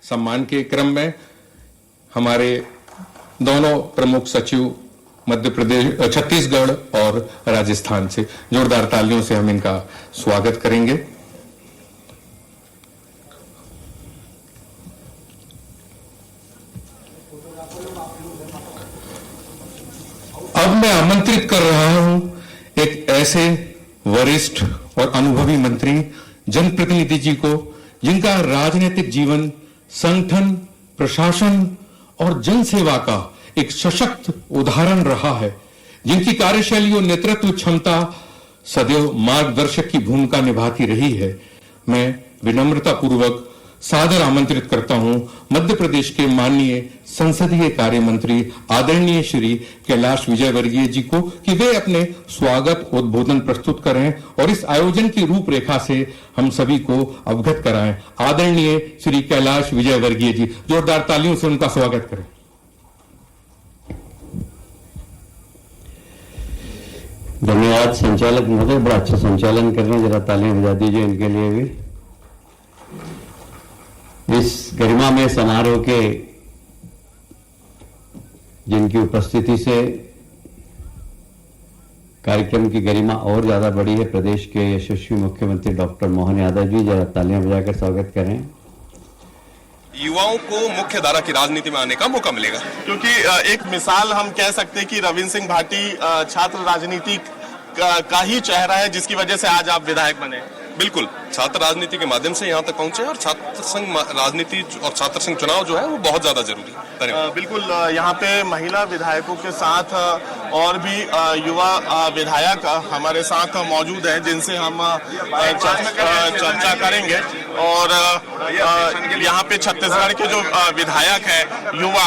सम्मान के क्रम में हमारे दोनों प्रमुख सचिव मध्य प्रदेश, छत्तीसगढ़ और राजस्थान से जोरदार तालियों से हम इनका स्वागत करेंगे। अब मैं आमंत्रित कर रहा हूं एक ऐसे वरिष्ठ और अनुभवी मंत्री, जनप्रतिनिधि जी को, जिनका राजनीतिक जीवन संगठन, प्रशासन और जनसेवा का एक सशक्त उदाहरण रहा है, जिनकी कार्यशैली और नेतृत्व क्षमता सदैव मार्गदर्शक की भूमिका निभाती रही है। मैं विनम्रता पूर्वक सादर आमंत्रित करता हूं मध्य प्रदेश के माननीय संसदीय कार्य मंत्री आदरणीय श्री कैलाश विजयवर्गीय जी को कि वे अपने स्वागत उद्बोधन प्रस्तुत करें और इस आयोजन की रूपरेखा से हम सभी को अवगत कराएं। आदरणीय श्री कैलाश विजयवर्गीय जी, जोरदार तालियों से उनका स्वागत करें। धन्यवाद संचालक महोदय, बड़ा अच्छा संचालन कर रहे हैं, जरा तालियां बजा दीजिए इनके लिए भी। इस गरिमामय समारोह के जिनकी उपस्थिति से कार्यक्रम की गरिमा और ज्यादा बढ़ी है, प्रदेश के यशस्वी मुख्यमंत्री डॉक्टर मोहन यादव जी, जरा तालियां बजाकर स्वागत करें। युवाओं को मुख्य धारा की राजनीति में आने का मौका मिलेगा, क्योंकि एक मिसाल हम कह सकते हैं कि रविंद्र सिंह भाटी छात्र राजनीति का ही चेहरा है, जिसकी वजह से आज आप विधायक बने। बिल्कुल, छात्र राजनीति के माध्यम से यहाँ तक पहुंचे और छात्र संघ राजनीति और छात्र संघ चुनाव जो है वो बहुत ज्यादा जरूरी है। बिल्कुल, यहाँ पे महिला विधायकों के साथ और भी युवा विधायक हमारे साथ मौजूद हैं, जिनसे हम चर्चा करेंगे। और यहाँ पे छत्तीसगढ़ के जो विधायक हैं युवा,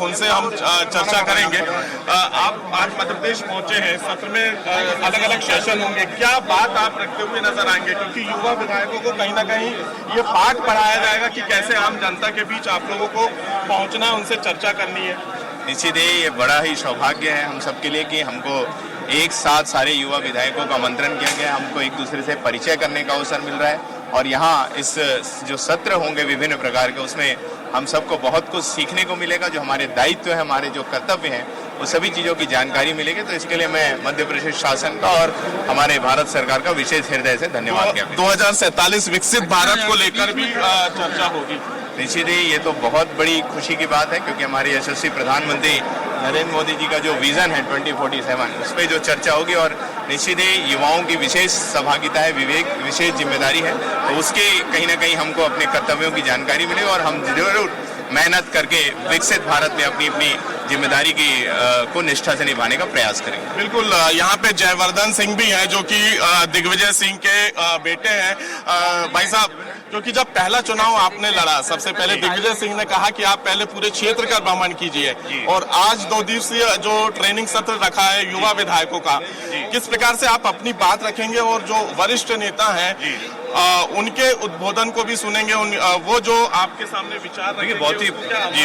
उनसे हम चर्चा करेंगे। आप आज मध्य प्रदेश पहुंचे हैं, सत्र में अलग अलग सेशन होंगे, क्या बात आप रखते हुए नजर आएंगे? क्योंकि युवा विधायकों को कहीं ना कहीं ये पाठ पढ़ाया जाएगा कि कैसे आम जनता के बीच आप लोगों को पहुंचना है, उनसे चर्चा करनी है। निश्चित ही ये बड़ा ही सौभाग्य है हम सबके लिए कि हमको एक साथ सारे युवा विधायकों का आमंत्रण किया गया, हमको एक दूसरे से परिचय करने का अवसर मिल रहा है। और यहाँ इस जो सत्र होंगे विभिन्न प्रकार के, उसमें हम सबको बहुत कुछ सीखने को मिलेगा। जो हमारे दायित्व है, हमारे जो कर्तव्य हैं, वो सभी चीज़ों की जानकारी मिलेगी। तो इसके लिए मैं मध्य प्रदेश शासन का और हमारे भारत सरकार का विशेष हृदय से धन्यवाद किया। 2047 विकसित भारत को लेकर भी चर्चा होगी। निश्चित ही ये तो बहुत बड़ी खुशी की बात है, क्योंकि हमारे यशस्वी प्रधानमंत्री नरेंद्र मोदी जी का जो विजन है 2047, उस पर जो चर्चा होगी, और निश्चित ही युवाओं की विशेष सहभागिता है, विवेक, विशेष जिम्मेदारी है, तो उसके कहीं ना कहीं हमको अपने कर्तव्यों की जानकारी मिलेगी और हम जरूर मेहनत करके विकसित भारत में अपनी अपनी जिम्मेदारी की को निष्ठा से निभाने का प्रयास करेंगे। बिल्कुल, यहाँ पे जयवर्धन सिंह भी हैं, जो कि दिग्विजय सिंह के बेटे हैं। भाई साहब, क्योंकि जब पहला चुनाव आपने लड़ा, सबसे पहले दिग्विजय सिंह ने कहा कि आप पहले पूरे क्षेत्र का भ्रमण कीजिए, और आज 2 दिवसीय जो ट्रेनिंग सत्र रखा है युवा विधायकों का, किस प्रकार से आप अपनी बात रखेंगे और जो वरिष्ठ नेता हैं उनके उद्बोधन को भी सुनेंगे, वो जो आपके सामने विचार रखेंगे?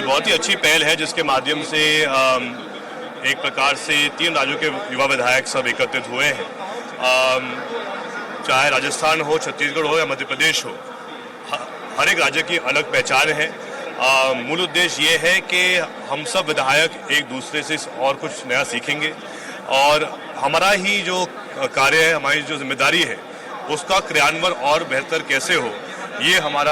बहुत ही अच्छी पहल है, जिसके माध्यम से एक प्रकार से 3 राज्यों के युवा विधायक सब एकत्रित हुए हैं। चाहे राजस्थान हो, छत्तीसगढ़ हो या मध्य प्रदेश हो, हर एक राज्य की अलग पहचान है। मूल उद्देश्य ये है कि हम सब विधायक एक दूसरे से और कुछ नया सीखेंगे, और हमारा ही जो कार्य है, हमारी जो जिम्मेदारी है, उसका क्रियान्वयन और बेहतर कैसे हो, ये हमारी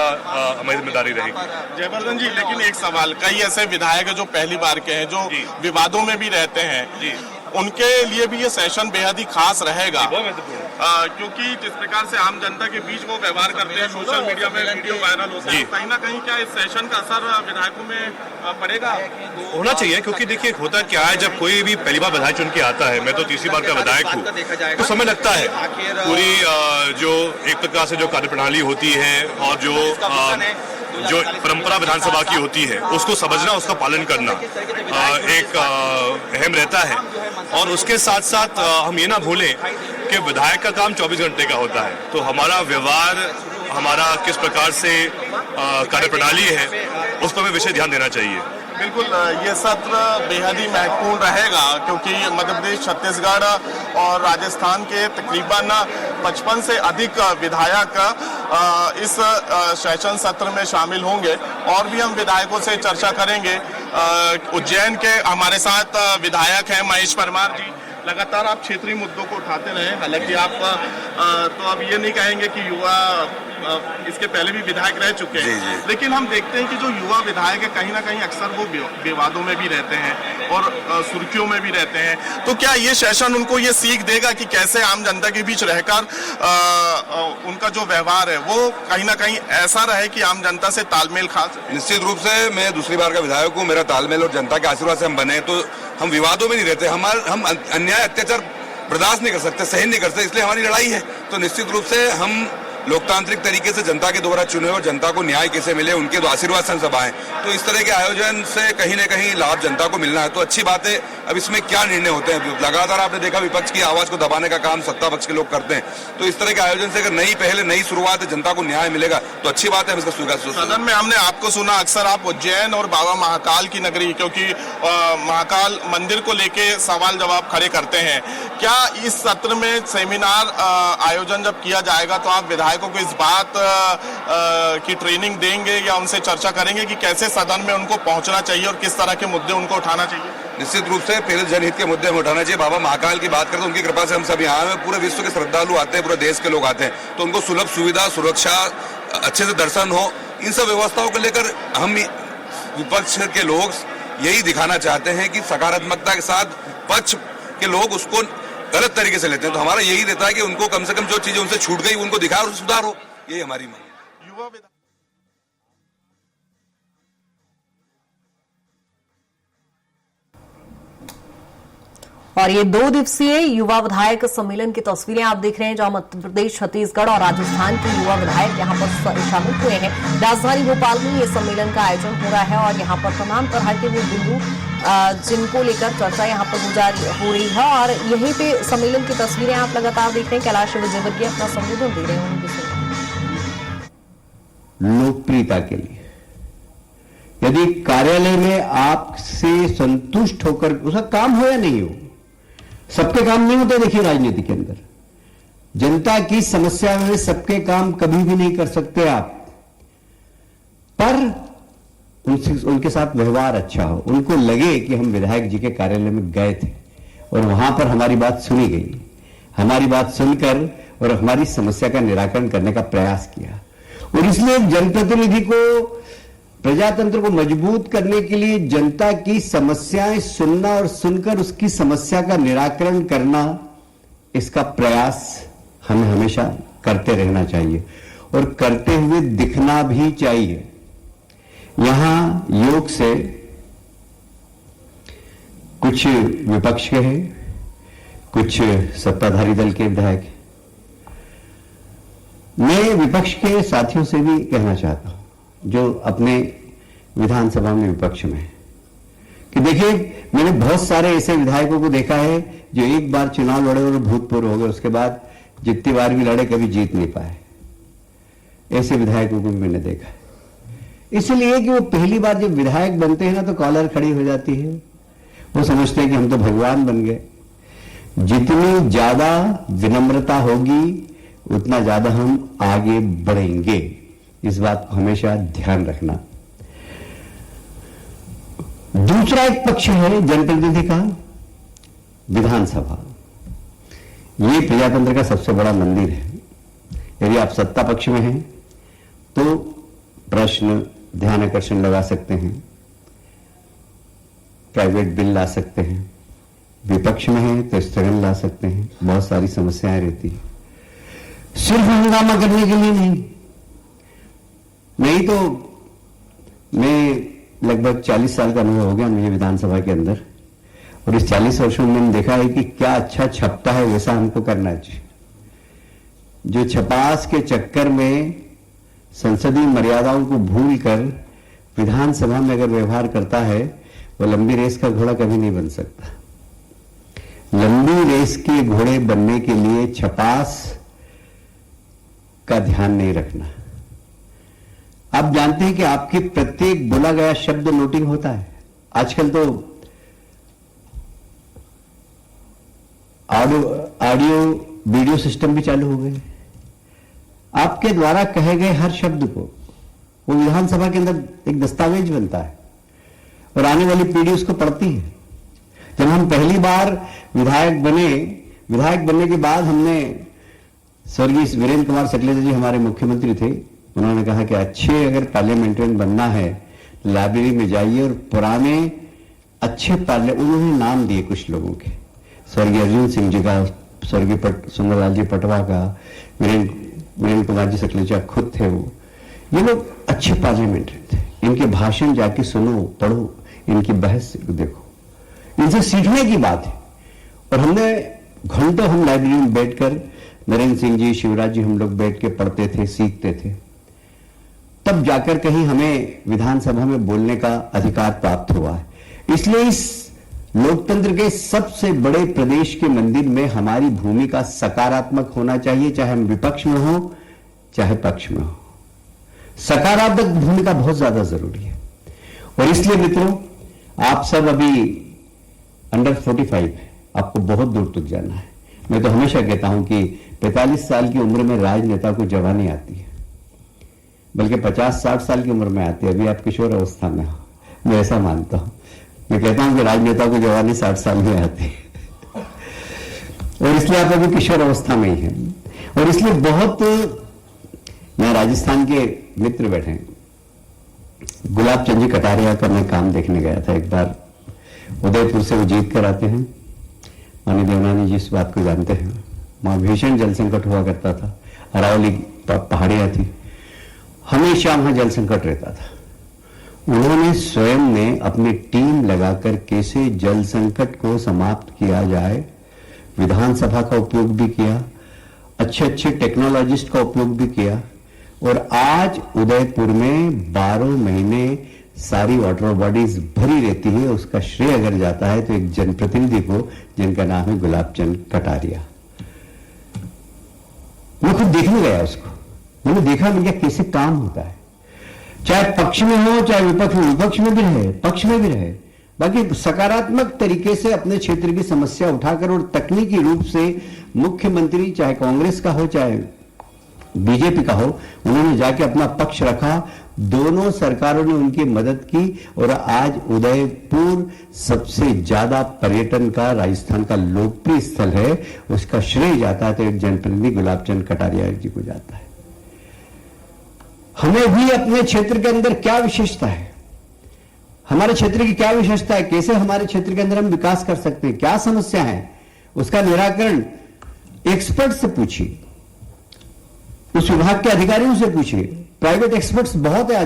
जिम्मेदारी रहेगी। जयवर्धन जी, लेकिन एक सवाल, कई ऐसे विधायक जो पहली बार के हैं, जो विवादों में भी रहते हैं, उनके लिए भी ये सेशन बेहद ही खास रहेगा, क्योंकि जिस प्रकार से आम जनता के बीच वो व्यवहार करते हैं, सोशल मीडिया में वीडियो वायरल होता है, कहीं ना कहीं क्या इस सेशन का असर विधायकों में पड़ेगा? होना चाहिए, क्योंकि देखिए होता क्या है, जब कोई भी पहली बार विधायक चुन के आता है, मैं तो तीसरी बार का विधायक हूँ, तो समय लगता है। पूरी जो एक प्रकार से जो कार्यप्रणाली होती है और जो परंपरा विधानसभा की होती है, उसको समझना, उसका पालन करना एक अहम रहता है। और उसके साथ साथ हम ये ना भूलें कि विधायक का काम 24 घंटे का होता है, तो हमारा व्यवहार, हमारा किस प्रकार से कार्यप्रणाली है, उस पर हमें विशेष ध्यान देना चाहिए। बिल्कुल, ये सत्र बेहद ही महत्वपूर्ण रहेगा, क्योंकि मध्य प्रदेश, छत्तीसगढ़ और राजस्थान के तकरीबन 55 से अधिक विधायक इस सेशन सत्र में शामिल होंगे और भी हम विधायकों से चर्चा करेंगे। उज्जैन के हमारे साथ विधायक हैं महेश परमार जी। लगातार आप क्षेत्रीय मुद्दों को उठाते रहे, हालांकि आप तो अब ये नहीं कहेंगे कि युवा इसके पहले भी विधायक रह चुके हैं, लेकिन हम देखते हैं कि जो युवा विधायक है कहीं ना कहीं अक्सर वो विवादों में भी रहते हैं और सुर्खियों में भी रहते हैं। तो क्या ये सेशन उनको ये सीख देगा कि कैसे आम जनता के बीच रहकर उनका जो व्यवहार है वो कहीं ना कहीं ऐसा रहे कि आम जनता से तालमेल खा सके? निश्चित रूप से मैं दूसरी बार का विधायक हूँ, मेरा तालमेल और जनता के आशीर्वाद से हम बने, तो हम विवादों में नहीं रहते। हम अन्याय अत्याचार बर्दाश्त नहीं कर सकते, सहन नहीं कर सकते, इसलिए हमारी लड़ाई है। तो निश्चित रूप से हम लोकतांत्रिक तरीके से जनता के द्वारा चुने और जनता को न्याय कैसे मिले उनके आशीर्वाद से सब आए, तो इस तरह के आयोजन से कहीं न कहीं लाभ जनता को मिलना है, तो अच्छी बात है। अब इसमें क्या निर्णय होते हैं, लगातार आपने देखा विपक्ष की आवाज को दबाने का काम सत्ता पक्ष के लोग करते हैं, तो इस तरह के आयोजन से अगर नई पहले नई शुरुआत है, जनता को न्याय मिलेगा तो अच्छी बात है। हम इसका स्वीकार। सदन में हमने आपको सुना, अक्सर आप उज्जैन और बाबा महाकाल की नगरी, क्योंकि महाकाल मंदिर को लेके सवाल जवाब खड़े करते हैं। क्या इस सत्र में सेमिनार आयोजन जब किया जाएगा तो आप विधायकों को इस बात की ट्रेनिंग देंगे या उनसे चर्चा करेंगे कि कैसे सदन में उनको पहुंचना चाहिए और किस तरह के मुद्दे उनको उठाना चाहिए? निश्चित रूप से पहले जनहित के मुद्दे में उठाना चाहिए। बाबा महाकाल की बात करें तो उनकी कृपा से हम सब यहाँ हैं, पूरे विश्व के श्रद्धालु आते हैं, पूरे देश के लोग आते हैं, तो उनको सुलभ सुविधा, सुरक्षा, अच्छे से दर्शन हो, इन सब व्यवस्थाओं को लेकर हम विपक्ष के लोग यही दिखाना चाहते हैं कि सकारात्मकता के साथ पक्ष के लोग उसको गलत तरीके से लेते हैं, तो हमारा यही रहता है कि उनको कम से कम जो चीजें उनसे छूट गई उनको दिखाए और सुधार हो, यही हमारी मांग है। युवा और ये 2 दिवसीय युवा विधायक सम्मेलन की तस्वीरें आप देख रहे हैं, जहां मध्य प्रदेश, छत्तीसगढ़ और राजस्थान के युवा विधायक यहां पर शामिल हुए हैं। राजधानी भोपाल में ये सम्मेलन का आयोजन हो रहा है और यहां पर तमाम तरह के वो बिंदु जिनको लेकर चर्चा यहां पर हो रही है और यहीं पे सम्मेलन की तस्वीरें आप लगातार देख रहे हैं। कैलाश विजयवर्गीय अपना संबोधन दे रहे हैं। लोकप्रियता के लिए यदि कार्यालय में आपसे संतुष्ट होकर उसका काम हो या नहीं हो, सबके काम नहीं होते। देखिए राजनीति के अंदर जनता की समस्या में सबके काम कभी भी नहीं कर सकते आप, पर उनके साथ व्यवहार अच्छा हो, उनको लगे कि हम विधायक जी के कार्यालय में गए थे और वहां पर हमारी बात सुनी गई, हमारी बात सुनकर और हमारी समस्या का निराकरण करने का प्रयास किया। और इसलिए जनप्रतिनिधि को, प्रजातंत्र को मजबूत करने के लिए जनता की समस्याएं सुनना और सुनकर उसकी समस्या का निराकरण करना, इसका प्रयास हमें हमेशा करते रहना चाहिए और करते हुए दिखना भी चाहिए। यहां योग से कुछ विपक्ष के हैं, कुछ सत्ताधारी दल के विधायक हैं। मैं विपक्ष के साथियों से भी कहना चाहता हूं जो अपने विधानसभा में विपक्ष में है, कि देखिए मैंने बहुत सारे ऐसे विधायकों को देखा है जो एक बार चुनाव लड़े और भूतपूर्व हो गए, उसके बाद जितनी बार भी लड़े कभी जीत नहीं पाए। ऐसे विधायकों को भी मैंने देखा है। इसलिए कि वो पहली बार जब विधायक बनते हैं ना तो कॉलर खड़ी हो जाती है, वो समझते हैं कि हम तो भगवान बन गए। जितनी ज्यादा विनम्रता होगी उतना ज्यादा हम आगे बढ़ेंगे, इस बात को हमेशा ध्यान रखना। दूसरा एक पक्ष है जनप्रतिनिधि का, विधानसभा। ये प्रजातंत्र का सबसे बड़ा मंदिर है। यदि आप सत्ता पक्ष में हैं तो प्रश्न, ध्यान आकर्षण लगा सकते हैं, प्राइवेट बिल ला सकते हैं, विपक्ष में है तो स्थगन ला सकते हैं, बहुत सारी समस्याएं रहती है। सिर्फ हंगामा करने के लिए नहीं तो मैं लगभग 40 साल का अनुभव हो गया मुझे विधानसभा के अंदर, और इस 40 वर्षों में मैंने देखा है कि क्या अच्छा छपता है वैसा हमको करना चाहिए। जो छपास के चक्कर में संसदीय मर्यादाओं को भूलकर विधानसभा में अगर व्यवहार करता है वो लंबी रेस का घोड़ा कभी नहीं बन सकता। लंबी रेस के घोड़े बनने के लिए छपास का ध्यान नहीं रखना। आप जानते हैं कि आपके प्रत्येक बोला गया शब्द नोटिंग होता है। आजकल तो ऑडियो वीडियो सिस्टम भी चालू हो गए। आपके द्वारा कहे गए हर शब्द को वो विधानसभा के अंदर एक दस्तावेज बनता है और आने वाली पीढ़ी उसको पढ़ती है। जब हम पहली बार विधायक बनने के बाद हमने स्वर्गीय वीरेंद्र कुमार सकलेचा जी हमारे मुख्यमंत्री थे, उन्होंने कहा कि अच्छे अगर पार्लियामेंट्रियन बनना है लाइब्रेरी में जाइए और पुराने अच्छे उन्होंने नाम दिए कुछ लोगों के, स्वर्गीय अर्जुन सिंह जी का, स्वर्गीय सुंदरलाल जी पटवा का, वीरेंद्र कुमार जी सकलेचा खुद थे। वो ये लोग अच्छे पार्लियामेंट्रियन थे। इनके भाषण जाके सुनो, पढ़ो, इनकी बहस देखो, इनसे सीखने की बात है। और हमने घंटों हम लाइब्रेरी में बैठकर नरेंद्र सिंह जी, शिवराज जी, हम लोग बैठ के पढ़ते थे, सीखते थे। तब जाकर कहीं हमें विधानसभा में बोलने का अधिकार प्राप्त हुआ है। इसलिए इस लोकतंत्र के सबसे बड़े प्रदेश के मंदिर में हमारी भूमिका सकारात्मक होना चाहिए, चाहे हम विपक्ष में हो चाहे पक्ष में हो। सकारात्मक भूमिका बहुत ज्यादा जरूरी है। और इसलिए मित्रों, आप सब अभी अंडर 45 है, आपको बहुत दूर तक जाना है। मैं तो हमेशा कहता हूं कि 45 साल की उम्र में राजनेता को जवानी आती है, बल्कि 50-60 साल की उम्र में आती है। अभी आप किशोर अवस्था में हो, मैं ऐसा मानता हूं। मैं कहता हूं कि राजनेता को जवानी 60 साल में आती है और इसलिए आप अभी किशोर अवस्था में ही हैं। और इसलिए बहुत, यहां राजस्थान के मित्र बैठे हैं, गुलाब चंद जी कटारिया का मैं काम देखने गया था एक बार, उदयपुर से वो जीत कर आते हैं। माननीय देवनानी जी इस बात को जानते हैं। वहां भीषण जल संकट हुआ करता था, अरावली पहाड़ियां थी, हमेशा वहां जल संकट रहता था। उन्होंने स्वयं ने अपनी टीम लगाकर कैसे जल संकट को समाप्त किया जाए, विधानसभा का उपयोग भी किया, अच्छे अच्छे टेक्नोलॉजिस्ट का उपयोग भी किया। और आज उदयपुर में 12 महीने सारी वाटर बॉडीज भरी रहती है। उसका श्रेय अगर जाता है तो एक जनप्रतिनिधि को, जिनका नाम है गुलाब चंद कटारिया। मैं खुद देखने गया उसको, मैंने देखा भैया कैसे काम होता है, चाहे पक्ष में हो चाहे विपक्ष में, विपक्ष में भी रहे पक्ष में भी रहे, बाकी सकारात्मक तरीके से अपने क्षेत्र की समस्या उठाकर और तकनीकी रूप से मुख्यमंत्री, चाहे कांग्रेस का हो चाहे बीजेपी का हो, उन्होंने जाके अपना पक्ष रखा। दोनों सरकारों ने उनकी मदद की और आज उदयपुर सबसे ज्यादा पर्यटन का राजस्थान का लोकप्रिय स्थल है। उसका श्रेय जाता है तो एक जनप्रतिनिधि गुलाब चंद कटारिया जी को जाता है। हमें भी अपने क्षेत्र के अंदर क्या विशेषता है, हमारे क्षेत्र की क्या विशेषता है, कैसे हमारे क्षेत्र के अंदर हम विकास कर सकते हैं, क्या समस्या है, उसका निराकरण एक्सपर्ट से पूछिए, उस विभाग के अधिकारियों से पूछिए। प्राइवेट एक्सपर्ट्स बहुत है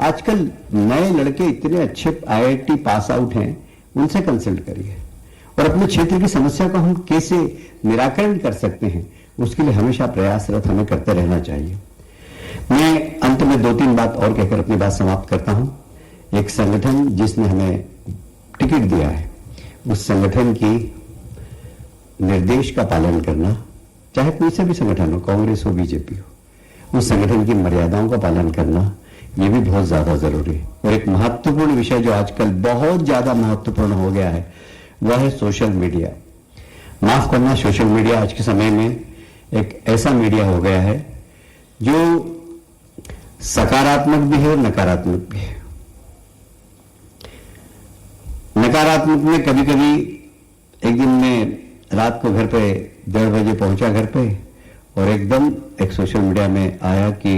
आजकल नए लड़के इतने अच्छे IIT पास आउट हैं, उनसे कंसल्ट करिए और अपने क्षेत्र की समस्या को हम कैसे निराकरण कर सकते हैं, उसके लिए हमेशा प्रयासरत हमें करते रहना चाहिए। मैं अंत में 2-3 बात और कहकर अपनी बात समाप्त करता हूं। एक संगठन जिसने हमें टिकट दिया है, उस संगठन की निर्देश का पालन करना, चाहे कोई से भी संगठन हो, कांग्रेस हो बीजेपी हो, उस संगठन की मर्यादाओं का पालन करना, यह भी बहुत ज्यादा जरूरी है। और एक महत्वपूर्ण विषय जो आजकल बहुत ज्यादा महत्वपूर्ण हो गया है, वह है सोशल मीडिया। माफ करना, सोशल मीडिया आज के समय में एक ऐसा मीडिया हो गया है जो सकारात्मक भी है और नकारात्मक भी है। नकारात्मक में कभी कभी, एक दिन मैं रात को घर पे 1:30 बजे पहुंचा घर पे और एकदम एक सोशल मीडिया में आया कि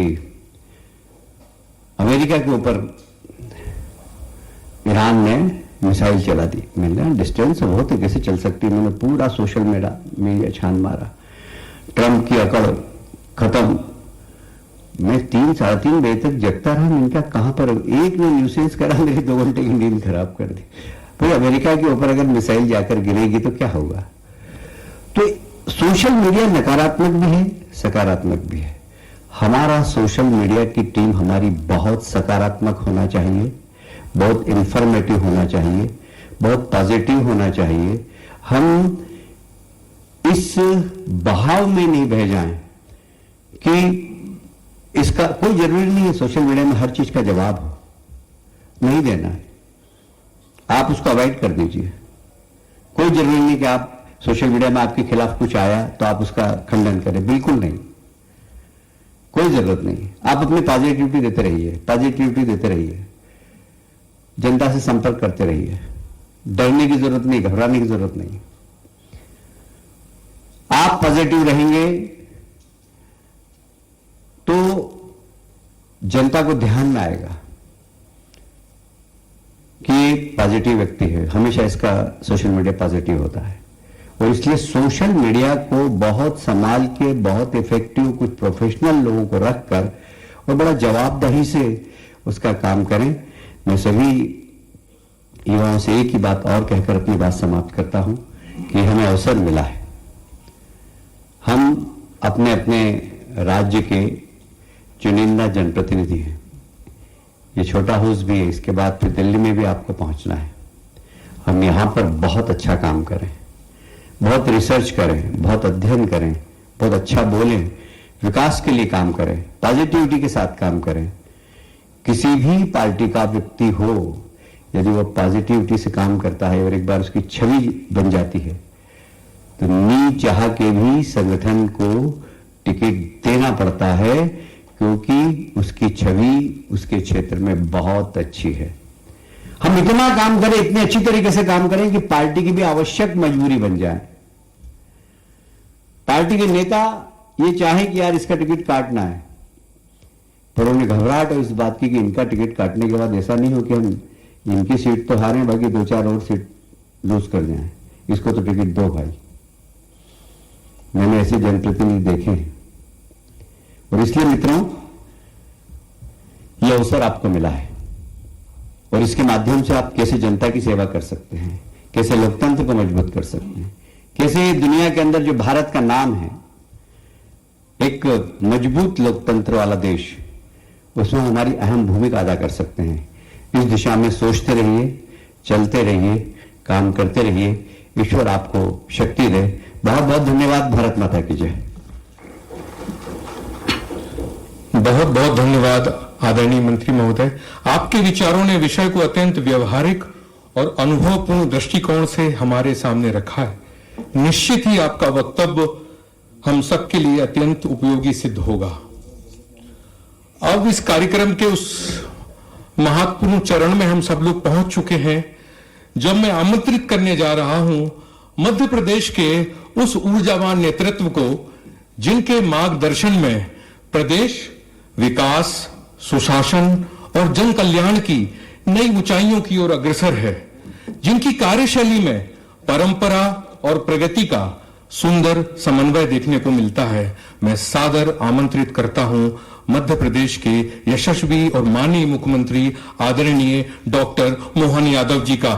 अमेरिका के ऊपर ईरान ने मिसाइल चला दी। मैंने डिस्टेंस बहुत है, कैसे चल सकती है। मैंने पूरा सोशल मीडिया छान मारा, ट्रंप की अकड़ खत्म। मैं 3-3:30 बजे तक जगता रहा। मैंने कहा कहां पर, एक ने न्यूसेंस करा, मेरी 2 घंटे की नींद खराब कर दी। भाई अमेरिका के ऊपर अगर मिसाइल जाकर गिरेगी तो क्या होगा। तो सोशल मीडिया नकारात्मक भी है, सकारात्मक भी है। हमारा सोशल मीडिया की टीम हमारी बहुत सकारात्मक होना चाहिए, बहुत इंफॉर्मेटिव होना चाहिए, बहुत पॉजिटिव होना चाहिए। हम इस बहाव में नहीं बह जाएं कि इसका कोई जरूरी नहीं है सोशल मीडिया में हर चीज का जवाब हो, नहीं देना है, आप उसको अवॉइड कर दीजिए। कोई जरूरी नहीं कि आप सोशल मीडिया में आपके खिलाफ कुछ आया तो आप उसका खंडन करें, बिल्कुल नहीं, कोई जरूरत नहीं। आप अपनी पॉजिटिविटी देते रहिए, पॉजिटिविटी देते रहिए, जनता से संपर्क करते रहिए, डरने की जरूरत नहीं, घबराने की जरूरत नहीं। आप पॉजिटिव रहेंगे तो जनता को ध्यान में आएगा कि ये पॉजिटिव व्यक्ति है, हमेशा इसका सोशल मीडिया पॉजिटिव होता है। और इसलिए सोशल मीडिया को बहुत संभाल के, बहुत इफेक्टिव कुछ प्रोफेशनल लोगों को रखकर और बड़ा जवाबदेही से उसका काम करें। मैं सभी युवाओं से एक ही बात और कहकर अपनी बात समाप्त करता हूं कि हमें अवसर मिला है, हम अपने अपने राज्य के चुनिंदा जनप्रतिनिधि हैं। ये छोटा हाउस भी है, इसके बाद फिर दिल्ली में भी आपको पहुंचना है। हम यहां पर बहुत अच्छा काम करें, बहुत रिसर्च करें, बहुत अध्ययन करें, बहुत अच्छा बोलें, विकास के लिए काम करें, पॉजिटिविटी के साथ काम करें। किसी भी पार्टी का व्यक्ति हो, यदि वो पॉजिटिविटी से काम करता है और एक बार उसकी छवि बन जाती है तो नी चाह के भी संगठन को टिकट देना पड़ता है, क्योंकि उसकी छवि उसके क्षेत्र में बहुत अच्छी है। हम इतना काम करें, इतने अच्छी तरीके से काम करें कि पार्टी की भी आवश्यक मजबूरी बन जाए। पार्टी के नेता ये चाहे कि यार इसका टिकट काटना है, पर उन्हें घबराहट है इस बात की कि इनका टिकट काटने के बाद ऐसा नहीं हो कि हम इनकी सीट तो हारें, बाकी 2-4 और सीट लूज कर जाएं, इसको तो टिकट दो भाई। मैंने ऐसे जनप्रतिनिधि देखे हैं और इसलिए मित्रों, यह अवसर आपको मिला है और इसके माध्यम से आप कैसे जनता की सेवा कर सकते हैं, कैसे लोकतंत्र को मजबूत कर सकते हैं, कैसे दुनिया के अंदर जो भारत का नाम है, एक मजबूत लोकतंत्र वाला देश, उसमें हमारी अहम भूमिका अदा कर सकते हैं। इस दिशा में सोचते रहिए, चलते रहिए, काम करते रहिए। ईश्वर आपको शक्ति दे। बहुत बहुत धन्यवाद। भारत माता की जय। बहुत बहुत धन्यवाद आदरणीय मंत्री महोदय। आपके विचारों ने विषय को अत्यंत व्यवहारिक और अनुभवपूर्ण दृष्टिकोण से हमारे सामने रखा है। निश्चित ही आपका वक्तव्य हम सबके लिए अत्यंत उपयोगी सिद्ध होगा। अब इस कार्यक्रम के उस महत्वपूर्ण चरण में हम सब लोग पहुंच चुके हैं जब मैं आमंत्रित करने जा रहा हूं मध्य प्रदेश के उस ऊर्जावान नेतृत्व को जिनके मार्गदर्शन में प्रदेश विकास, सुशासन और जन कल्याण की नई ऊंचाइयों की ओर अग्रसर है, जिनकी कार्यशैली में परंपरा और प्रगति का सुंदर समन्वय देखने को मिलता है। मैं सादर आमंत्रित करता हूं मध्य प्रदेश के यशस्वी और माननीय मुख्यमंत्री आदरणीय डॉक्टर मोहन यादव जी का,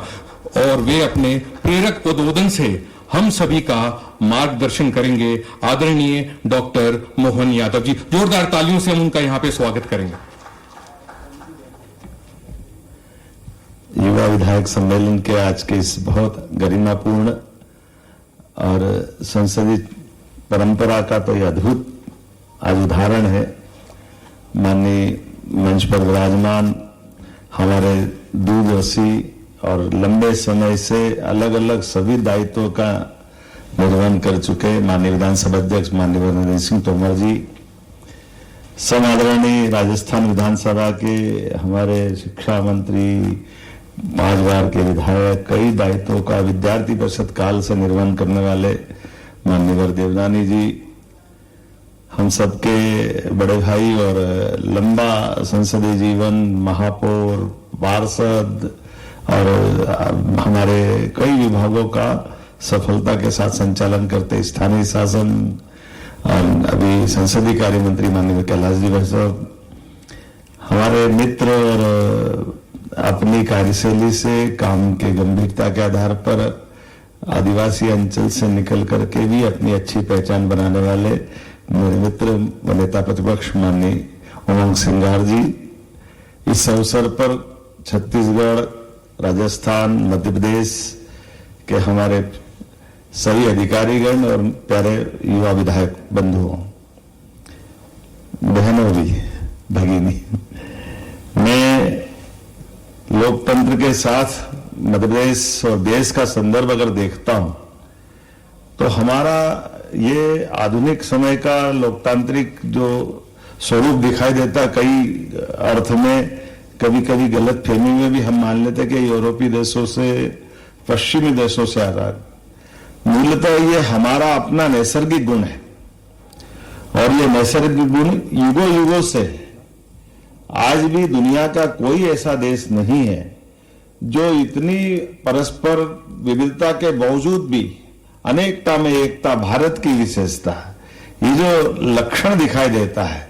और वे अपने प्रेरक उद्बोधन से हम सभी का मार्गदर्शन करेंगे। आदरणीय डॉक्टर मोहन यादव जी, जोरदार तालियों से हम उनका यहां पे स्वागत करेंगे। युवा विधायक सम्मेलन के आज के इस बहुत गरिमापूर्ण और संसदीय परंपरा का तो ये अद्भुत आज उदाहरण है। माननीय मंच पर विराजमान हमारे दूरदर्शी और लंबे समय से अलग अलग सभी दायित्वों का निर्वहन कर चुके माननीय विधानसभा अध्यक्ष माननीय नरेंद्र सिंह तोमर जी, सब आदरणीय राजस्थान विधानसभा के हमारे शिक्षा मंत्री, 5 बार के विधायक, कई दायित्वों का विद्यार्थी परिषद काल से निर्वहन करने वाले माननीय वर देवनानी जी, हम सबके बड़े भाई और लंबा संसदीय जीवन, महापौर, पार्षद और हमारे कई विभागों का सफलता के साथ संचालन करते स्थानीय शासन और अभी संसदीय कार्य मंत्री माननीय कैलाश जी भाई साहब, हमारे मित्र और अपनी कार्यशैली से काम के गंभीरता के आधार पर आदिवासी अंचल से निकल करके भी अपनी अच्छी पहचान बनाने वाले मेरे मित्र व नेता प्रतिपक्ष माननीय उमंग सिंगार जी, इस अवसर पर छत्तीसगढ़, राजस्थान, मध्य प्रदेश के हमारे सभी अधिकारीगण और प्यारे युवा विधायक बंधुओं, बहनों भी, भगिनी, मैं लोकतंत्र के साथ मध्य प्रदेश और देश का संदर्भ अगर देखता हूं तो हमारा ये आधुनिक समय का लोकतांत्रिक जो स्वरूप दिखाई देता, कई अर्थ में कभी कभी गलत फहमी में भी हम मान लेते कि यूरोपीय देशों से, पश्चिमी देशों से आजाद। मूलतः ये हमारा अपना नैसर्गिक गुण है और ये नैसर्गिक गुण युगों युगों से है। आज भी दुनिया का कोई ऐसा देश नहीं है जो इतनी परस्पर विविधता के बावजूद भी अनेकता में एकता, भारत की विशेषता, ये जो लक्षण दिखाई देता है,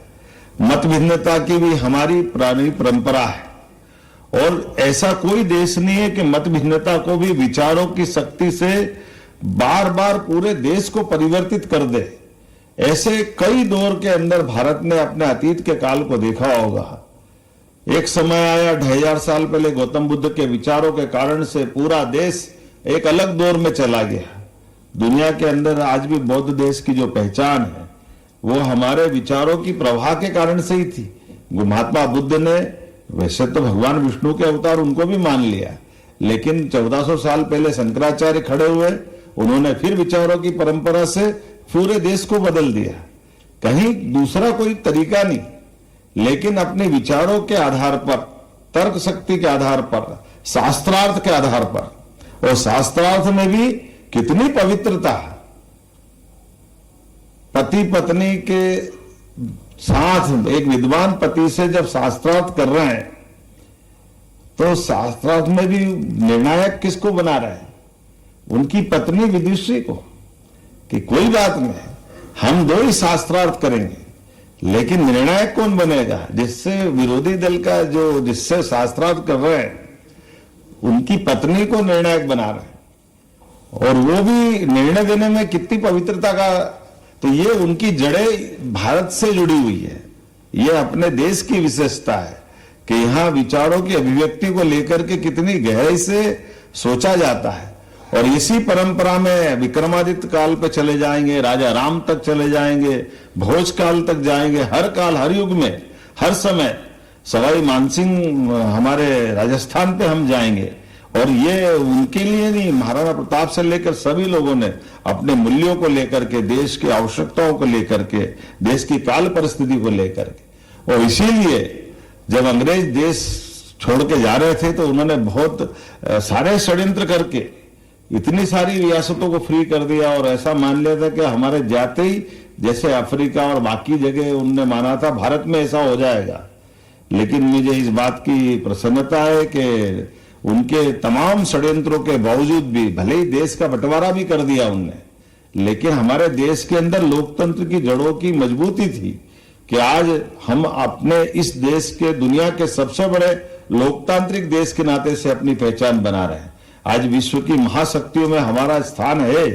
मत भिन्नता की भी हमारी पुरानी परंपरा है। और ऐसा कोई देश नहीं है कि मत भिन्नता को भी विचारों की शक्ति से बार बार पूरे देश को परिवर्तित कर दे। ऐसे कई दौर के अंदर भारत ने अपने अतीत के काल को देखा होगा। एक समय आया 2500 साल पहले गौतम बुद्ध के विचारों के कारण से पूरा देश एक अलग दौर में चला गया। दुनिया के अंदर आज भी बौद्ध देश की जो पहचान है वो हमारे विचारों की प्रवाह के कारण से ही थी। महात्मा बुद्ध ने वैसे तो भगवान विष्णु के अवतार उनको भी मान लिया, लेकिन 1400 साल पहले शंकराचार्य खड़े हुए, उन्होंने फिर विचारों की परंपरा से पूरे देश को बदल दिया। कहीं दूसरा कोई तरीका नहीं, लेकिन अपने विचारों के आधार पर, तर्क शक्ति के आधार पर, शास्त्रार्थ के आधार पर, और शास्त्रार्थ में भी कितनी पवित्रता। पति पत्नी के साथ एक विद्वान पति से जब शास्त्रार्थ कर रहे हैं तो शास्त्रार्थ में भी निर्णायक किसको बना रहे हैं? उनकी पत्नी विदुषी को, कि कोई बात नहीं, हम दो ही शास्त्रार्थ करेंगे, लेकिन निर्णायक कौन बनेगा? जिससे विरोधी दल का जो जिससे शास्त्रार्थ कर रहे हैं उनकी पत्नी को निर्णायक बना रहे हैं, और वो भी निर्णय देने में कितनी पवित्रता का। तो ये उनकी जड़ें भारत से जुड़ी हुई है। ये अपने देश की विशेषता है कि यहां विचारों की अभिव्यक्ति को लेकर के कितनी गहराई से सोचा जाता है। और इसी परंपरा में विक्रमादित्य काल पे चले जाएंगे, राजा राम तक चले जाएंगे, भोज काल तक जाएंगे, हर काल, हर युग में, हर समय सवाई मानसिंह हमारे राजस्थान पे हम जाएंगे। और ये उनके लिए नहीं, महाराणा प्रताप से लेकर सभी लोगों ने अपने मूल्यों को लेकर के, देश की आवश्यकताओं को लेकर के, देश की काल परिस्थिति को लेकर के, और इसीलिए जब अंग्रेज देश छोड़ के जा रहे थे तो उन्होंने बहुत सारे षड्यंत्र करके इतनी सारी रियासतों को फ्री कर दिया और ऐसा मान लिया था कि हमारे जाते ही, जैसे अफ्रीका और बाकी जगह उनने माना था, भारत में ऐसा हो जाएगा। लेकिन मुझे इस बात की प्रसन्नता है कि उनके तमाम षड्यंत्रों के बावजूद भी, भले ही देश का बंटवारा भी कर दिया उनने, लेकिन हमारे देश के अंदर लोकतंत्र की जड़ों की मजबूती थी कि आज हम अपने इस देश के, दुनिया के सबसे बड़े लोकतांत्रिक देश के नाते से अपनी पहचान बना रहे हैं। आज विश्व की महाशक्तियों में हमारा स्थान है,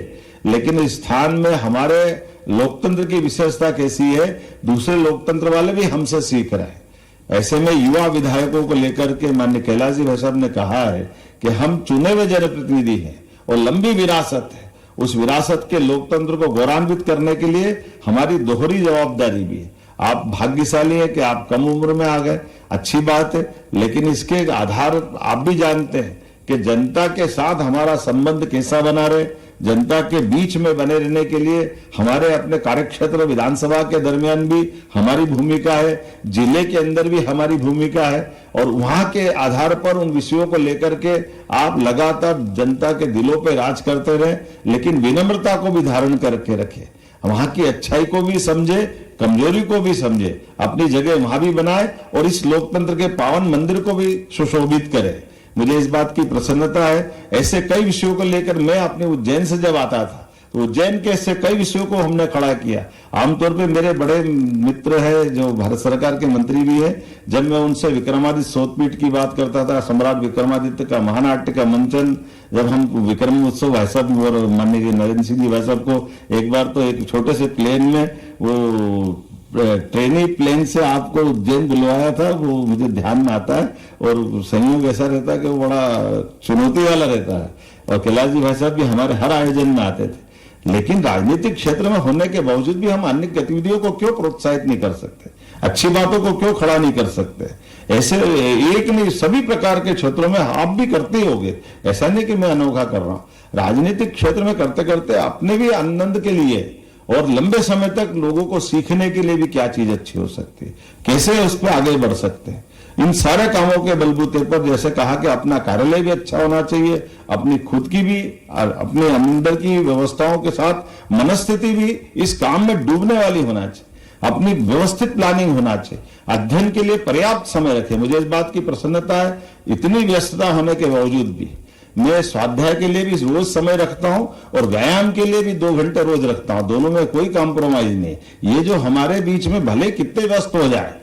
लेकिन इस स्थान में हमारे लोकतंत्र की विशेषता कैसी है, दूसरे लोकतंत्र वाले भी हमसे सीख रहे हैं। ऐसे में युवा विधायकों को लेकर के माननीय कैलाश जी भाई साहब ने कहा है कि हम चुने हुए जनप्रतिनिधि हैं और लंबी विरासत है। उस विरासत के लोकतंत्र को गौरवान्वित करने के लिए हमारी दोहरी जवाबदारी भी है। आप भाग्यशाली हैं कि आप कम उम्र में आ गए, अच्छी बात है, लेकिन इसके आधार आप भी जानते हैं कि जनता के साथ हमारा संबंध कैसा बना रहे। जनता के बीच में बने रहने के लिए हमारे अपने कार्यक्षेत्र विधानसभा के दरमियान भी हमारी भूमिका है, जिले के अंदर भी हमारी भूमिका है, और वहां के आधार पर उन विषयों को लेकर के आप लगातार जनता के दिलों पे राज करते रहे, लेकिन विनम्रता को भी धारण करके रखे, वहां की अच्छाई को भी समझे, कमजोरी को भी समझे, अपनी जगह वहां भी बनाए और इस लोकतंत्र के पावन मंदिर को भी सुशोभित करे। मुझे इस बात की प्रसन्नता है। ऐसे कई विषयों को लेकर मैं अपने उज्जैन से जब आता था तो उज्जैन के ऐसे कई विषयों को हमने खड़ा किया। आमतौर पे मेरे बड़े मित्र हैं जो भारत सरकार के मंत्री भी है, जब मैं उनसे विक्रमादित्य शोधपीठ की बात करता था, सम्राट विक्रमादित्य का महानाट्य का मंचन, जब हम विक्रम उत्सव भाई साहब और माननीय नरेंद्र सिंह जी भाई साहब को एक बार तो एक छोटे से प्लेन में, वो ट्रेनी प्लेन से आपको उज्जैन बुलवाया था, वो मुझे ध्यान में आता है। और संयोग ऐसा रहता है कि वो बड़ा चुनौती वाला रहता है, और कैलाश जी भाई साहब भी हमारे हर आयोजन में आते थे। लेकिन राजनीतिक क्षेत्र में होने के बावजूद भी हम अन्य गतिविधियों को क्यों प्रोत्साहित नहीं कर सकते, अच्छी बातों को क्यों खड़ा नहीं कर सकते? ऐसे एक नहीं, सभी प्रकार के क्षेत्रों में आप भी करते ही होंगे, ऐसा नहीं कि मैं अनोखा कर रहा हूं। राजनीतिक क्षेत्र में करते करते अपने भी आनंद के लिए और लंबे समय तक लोगों को सीखने के लिए भी क्या चीज अच्छी हो सकती है, कैसे उस पर आगे बढ़ सकते हैं, इन सारे कामों के बलबूते पर जैसे कहा कि अपना कार्यालय भी अच्छा होना चाहिए, अपनी खुद की भी और अपने अंदर की व्यवस्थाओं के साथ मनस्थिति भी इस काम में डूबने वाली होना चाहिए, अपनी व्यवस्थित प्लानिंग होना चाहिए, अध्ययन के लिए पर्याप्त समय रखें। मुझे इस बात की प्रसन्नता है, इतनी व्यस्तता होने के बावजूद भी मैं स्वाध्याय के लिए भी रोज समय रखता हूं और व्यायाम के लिए भी 2 घंटे रोज रखता हूं। दोनों में कोई कॉम्प्रोमाइज नहीं। ये जो हमारे बीच में भले कितने व्यस्त हो जाए,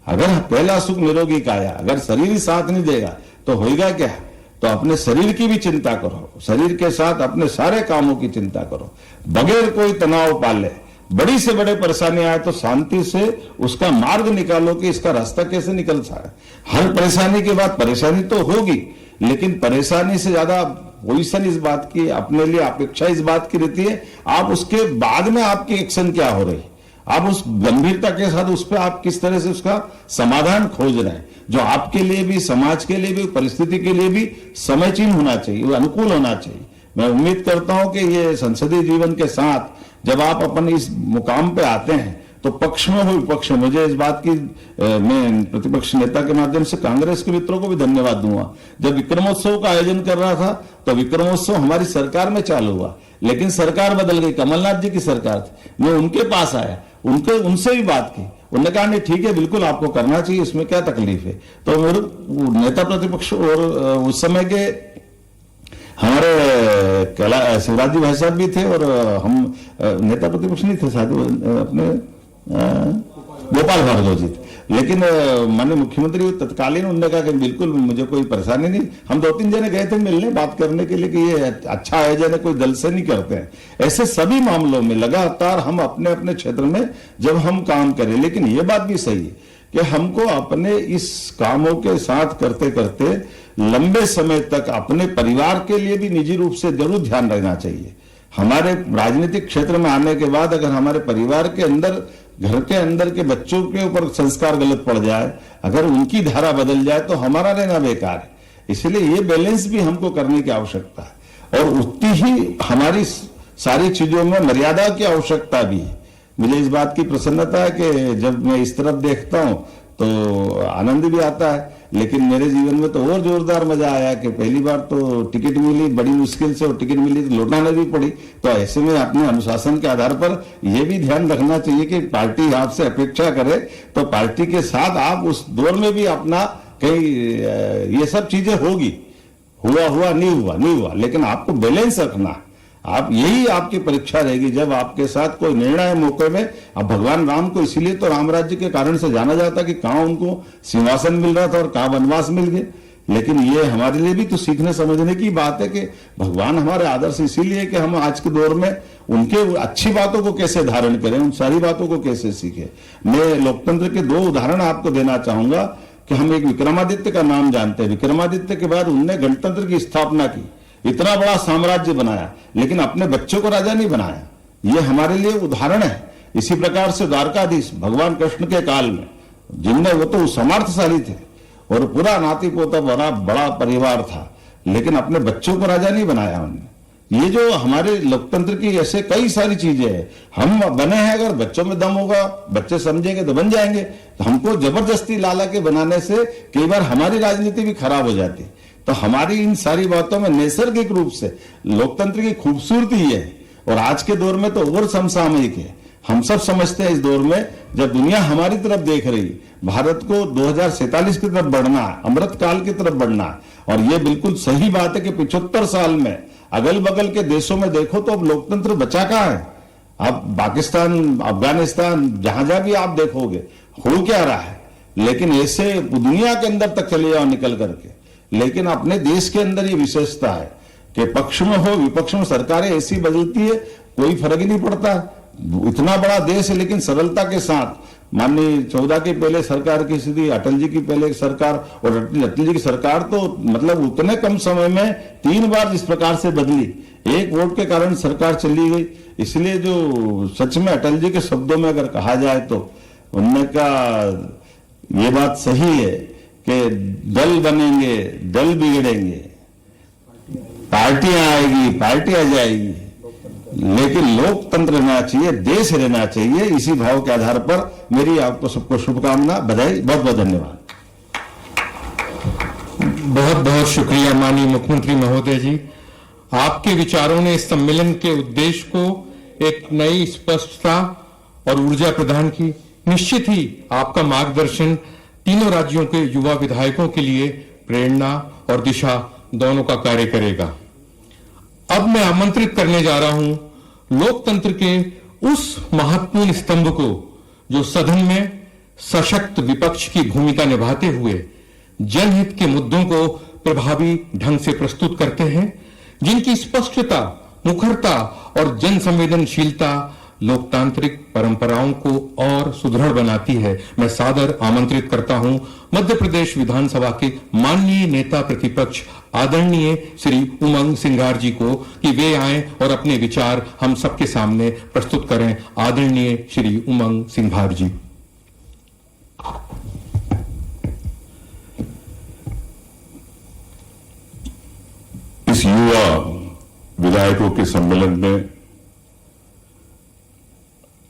अगर पहला सुख निरोगी काया, अगर शरीर ही साथ नहीं देगा तो होएगा क्या? तो अपने शरीर की भी चिंता करो, शरीर के साथ अपने सारे कामों की चिंता करो, बगैर कोई तनाव पाले। बड़ी से बड़े परेशानी आए तो शांति से उसका मार्ग निकालो कि इसका रास्ता कैसे निकल सकता है। हर परेशानी के बाद परेशानी तो होगी, लेकिन परेशानी से ज्यादा पोजीशन इस बात की, अपने लिए अपेक्षा इस बात की रहती है आप उसके बाद में आपकी एक्शन क्या हो रही, आप उस गंभीरता के साथ उस पर आप किस तरह से उसका समाधान खोज रहे हैं, जो आपके लिए भी, समाज के लिए भी, परिस्थिति के लिए भी समीचीन होना चाहिए, वो अनुकूल होना चाहिए। मैं उम्मीद करता हूं कि ये संसदीय जीवन के साथ जब आप अपन इस मुकाम पे आते हैं तो पक्ष में हो विपक्ष में, मुझे इस बात की मैं प्रतिपक्ष नेता के माध्यम से कांग्रेस के मित्रों को भी धन्यवाद दूंगा। जब विक्रमोत्सव का आयोजन कर रहा था तो विक्रमोत्सव हमारी सरकार में चालू हुआ, लेकिन सरकार बदल गई, कमलनाथ जी की सरकार थी। मैं उनके पास आया, उनसे भी बात की, उन्होंने कहा नहीं ठीक है, बिल्कुल आपको करना चाहिए, इसमें क्या तकलीफ है। तो मेरे नेता प्रतिपक्ष और उस समय के हमारे शिवराज जी भाई साहब भी थे और हम नेता प्रतिपक्ष नहीं थे, शायद अपने गोपाल भार्गव जी थे, लेकिन माननीय मुख्यमंत्री तत्कालीन उन्होंने कहा कि बिल्कुल मुझे कोई परेशानी नहीं। हम 2-3 जने गए थे मिलने, बात करने के लिए कि ये अच्छा आयोजन है, कोई दल से नहीं करते हैं। ऐसे सभी मामलों में लगातार हम अपने अपने क्षेत्र में जब हम काम करें, लेकिन ये बात भी सही है कि हमको अपने इस कामों के साथ करते करते लंबे समय तक अपने परिवार के लिए भी निजी रूप से जरूर ध्यान रखना चाहिए। हमारे राजनीतिक क्षेत्र में आने के बाद अगर हमारे परिवार के अंदर, घर के अंदर के बच्चों के ऊपर संस्कार गलत पड़ जाए, अगर उनकी धारा बदल जाए तो हमारा रहना बेकार है। इसलिए ये बैलेंस भी हमको करने की आवश्यकता है और उतनी ही हमारी सारी चीजों में मर्यादा की आवश्यकता भी है। मुझे इस बात की प्रसन्नता है कि जब मैं इस तरफ देखता हूं तो आनंद भी आता है, लेकिन मेरे जीवन में तो और जोरदार मजा आया कि पहली बार तो टिकट मिली, बड़ी मुश्किल से, और टिकट मिली तो लौटाने भी पड़ी। तो ऐसे में अपने अनुशासन के आधार पर यह भी ध्यान रखना चाहिए कि पार्टी आपसे अपेक्षा करे तो पार्टी के साथ आप उस दौर में भी अपना कहीं ये सब चीजें होगी, हुआ नहीं हुआ, लेकिन आपको बैलेंस रखना है। आप यही आपकी परीक्षा रहेगी जब आपके साथ कोई निर्णय है मौके में। अब भगवान राम को इसीलिए तो राम राज्य के कारण से जाना जाता कि कहां उनको सिंहासन मिल रहा था और कहां वनवास मिल गए। लेकिन ये हमारे लिए भी तो सीखने समझने की बात है कि भगवान हमारे आदर्श इसीलिए कि हम आज के दौर में उनके अच्छी बातों को कैसे धारण करें, उन सारी बातों को कैसे सीखें। मैं लोकतंत्र के 2 उदाहरण आपको देना चाहूंगा कि हम एक विक्रमादित्य का नाम जानते हैं। विक्रमादित्य के बाद उनने गणतंत्र की स्थापना की, इतना बड़ा साम्राज्य बनाया, लेकिन अपने बच्चों को राजा नहीं बनाया। ये हमारे लिए उदाहरण है। इसी प्रकार से द्वारकाधीश भगवान कृष्ण के काल में, जिनने वो तो समर्थशाली थे और पूरा नाती पोता बड़ा परिवार था, लेकिन अपने बच्चों को राजा नहीं बनाया उन्होंने। ये जो हमारे लोकतंत्र की ऐसे कई सारी चीजें हैं, हम बने हैं, अगर बच्चों में दम होगा, बच्चे समझेंगे तो बन जाएंगे। तो हमको जबरदस्ती लाला के बनाने से कई बार हमारी राजनीति भी खराब हो जाती। तो हमारी इन सारी बातों में नैसर्गिक रूप से लोकतंत्र की खूबसूरती है। और आज के दौर में तो और समसामयिक है। हम सब समझते हैं इस दौर में जब दुनिया हमारी तरफ देख रही, भारत को 2047 की तरफ बढ़ना है, अमृत काल की तरफ बढ़ना है। और ये बिल्कुल सही बात है कि 75 साल में अगल बगल के देशों में देखो तो अब लोकतंत्र बचा कहां है। आप पाकिस्तान, अफगानिस्तान, जहां भी आप देखोगे हो क्या रहा है। लेकिन ऐसे दुनिया के अंदर तक चले जाओ निकल करके, लेकिन अपने देश के अंदर ये विशेषता है कि पक्ष में हो विपक्ष में सरकारें ऐसी बदलती है, कोई फर्क ही नहीं पड़ता। इतना बड़ा देश है, लेकिन सरलता के साथ माननीय 14 की पहले सरकार की स्थिति, अटल जी की पहले सरकार, और अटल जी की सरकार तो मतलब उतने कम समय में 3 बार इस प्रकार से बदली, 1 वोट के कारण सरकार चली गई। इसलिए जो सच में अटल जी के शब्दों में अगर कहा जाए तो उन्होंने कहा ये बात सही है कि दल बनेंगे, दल बिगड़ेंगे, पार्टियां आएगी, पार्टियां जाएगी, लेकिन लोकतंत्र रहना चाहिए, देश रहना चाहिए। इसी भाव के आधार पर मेरी आपको सबको शुभकामना, बधाई, बहुत बहुत धन्यवाद। बहुत बहुत शुक्रिया माननीय मुख्यमंत्री महोदय जी। आपके विचारों ने इस सम्मेलन के उद्देश्य को एक नई स्पष्टता और ऊर्जा प्रदान की। निश्चित ही आपका मार्गदर्शन तीनों राज्यों के युवा विधायकों के लिए प्रेरणा और दिशा दोनों का कार्य करेगा। अब मैं आमंत्रित करने जा रहा हूं लोकतंत्र के उस महत्वपूर्ण स्तंभ को जो सदन में सशक्त विपक्ष की भूमिका निभाते हुए जनहित के मुद्दों को प्रभावी ढंग से प्रस्तुत करते हैं, जिनकी स्पष्टता, मुखरता और जन संवेदनशीलता लोकतांत्रिक परंपराओं को और सुदृढ़ बनाती है। मैं सादर आमंत्रित करता हूं मध्य प्रदेश विधानसभा के माननीय नेता प्रतिपक्ष आदरणीय श्री उमंग सिंघार जी को कि वे आएं और अपने विचार हम सबके सामने प्रस्तुत करें। आदरणीय श्री उमंग सिंघार जी। इस युवा विधायकों के सम्मेलन में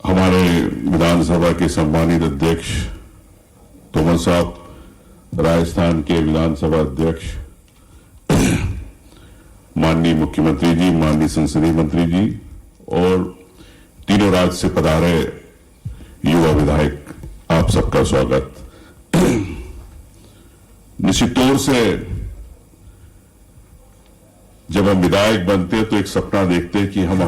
हमारे विधानसभा के सम्मानित अध्यक्ष तोमर साहब, राजस्थान के विधानसभा अध्यक्ष माननीय मुख्यमंत्री जी, माननीय संसदीय मंत्री जी और तीनों राज्य से पधारे युवा विधायक, आप सबका स्वागत। निश्चित तौर से जब हम विधायक बनते हैं तो एक सपना देखते हैं कि हम